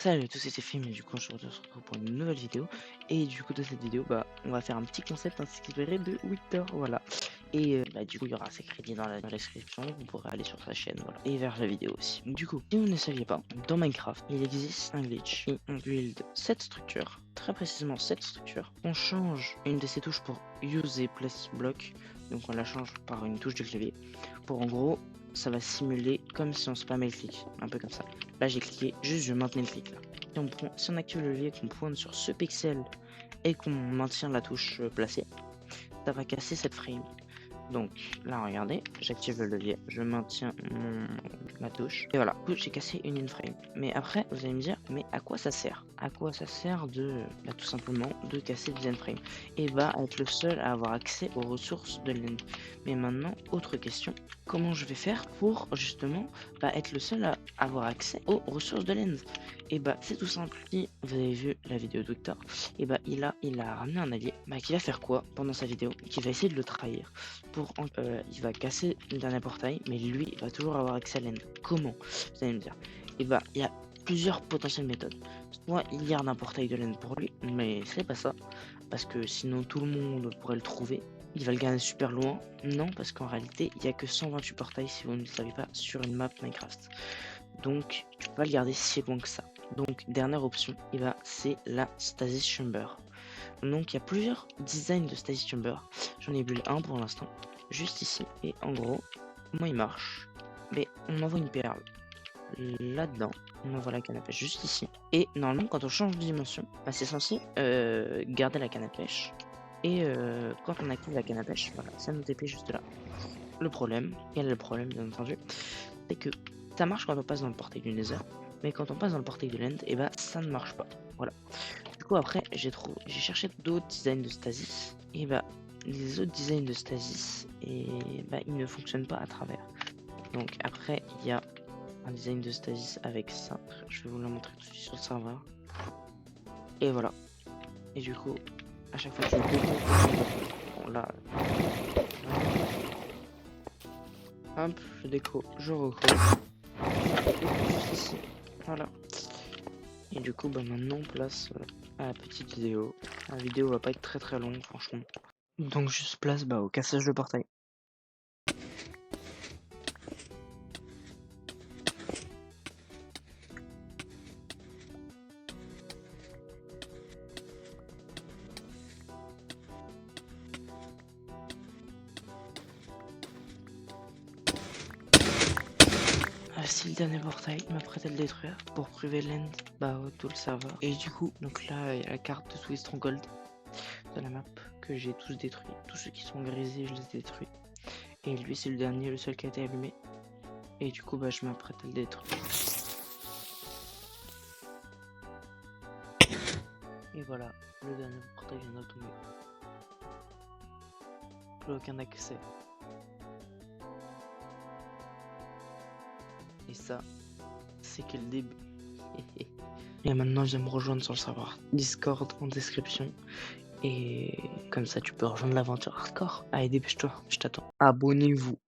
Salut à tous, c'est Film et du coup je te retrouve pour une nouvelle vidéo. Et du coup, de cette vidéo, on va faire un petit concept inspiré de Victor, voilà. Et du coup il y aura ses crédits dans la description, vous pourrez aller sur sa chaîne, voilà, et vers la vidéo aussi. Du coup, si vous ne saviez pas, dans Minecraft il existe un glitch où on build cette structure, très précisément cette structure. On change une de ces touches pour use et place block, donc on la change par une touche de clavier pour, en gros, ça va simuler comme si on spammait le clic, un peu comme ça. Là j'ai cliqué, juste je maintenais le clic là. Si on active le levier, qu'on pointe sur ce pixel et qu'on maintient la touche placée, ça va casser cette frame. Donc là regardez, j'active le levier, je maintiens ma touche, et voilà, j'ai cassé une frame. Mais après vous allez me dire, mais à quoi ça sert? À quoi ça sert de tout simplement de casser des frames? Et être le seul à avoir accès aux ressources de l'end. Mais maintenant, autre question, comment je vais faire pour justement être le seul à avoir accès aux ressources de l'end? Et c'est tout simple. Si vous avez vu la vidéo de Victor, et il a ramené un allié qui va faire quoi pendant sa vidéo? Qui va essayer de le trahir il va casser le dernier portail, mais lui il va toujours avoir accès à l'end. Comment? Vous allez me dire. Il y a plusieurs potentielles méthodes. Soit il garde un portail de l'end pour lui, mais c'est pas ça, parce que sinon tout le monde pourrait le trouver. Il va le garder super loin. Non, parce qu'en réalité il n'y a que 128 portails, si vous ne le savez pas, sur une map Minecraft. Donc tu peux pas le garder si loin que ça. Donc dernière option, c'est la Stasis Chamber. Donc il y a plusieurs designs de Stasis Chamber. J'en ai build un pour l'instant, juste ici. Et en gros, comment il marche? Mais on envoie une perle là-dedans. On envoie la canne à pêche juste ici. Et normalement, quand on change de dimension, c'est censé garder la canne à pêche. Et quand on active la canne à pêche, voilà, ça nous TP juste là. Le problème, quel est le problème bien entendu, c'est que ça marche quand on passe dans le portail du Nether, mais quand on passe dans le portail de l'End, ça ne marche pas. Voilà. Du coup après j'ai cherché d'autres designs de stasis, et les autres designs de stasis, et ils ne fonctionnent pas à travers. Donc après il y a un design de stasis avec ça, je vais vous le montrer tout de suite sur le serveur. Et voilà. Et du coup à chaque fois que je bon là, hop, je déco, je recrée. Ici. Voilà. Et du coup maintenant place à la petite vidéo. La vidéo va pas être très longue franchement. Donc juste place au cassage de portail. C'est le dernier portail, il m'apprête à le détruire pour priver l'end tout le serveur. Et du coup, donc là il y a la carte de tous les strongholds de la map que j'ai tous détruits. Tous ceux qui sont grisés, je les ai détruits. Et lui c'est le dernier, le seul qui a été allumé. Et du coup je m'apprête à le détruire. Et voilà, le dernier portail vient de tomber. Plus aucun accès. Et ça, c'est que le début. Et maintenant, viens me rejoindre sur le serveur Discord en description. Et comme ça, tu peux rejoindre l'aventure hardcore. Allez, dépêche-toi, je t'attends. Abonnez-vous.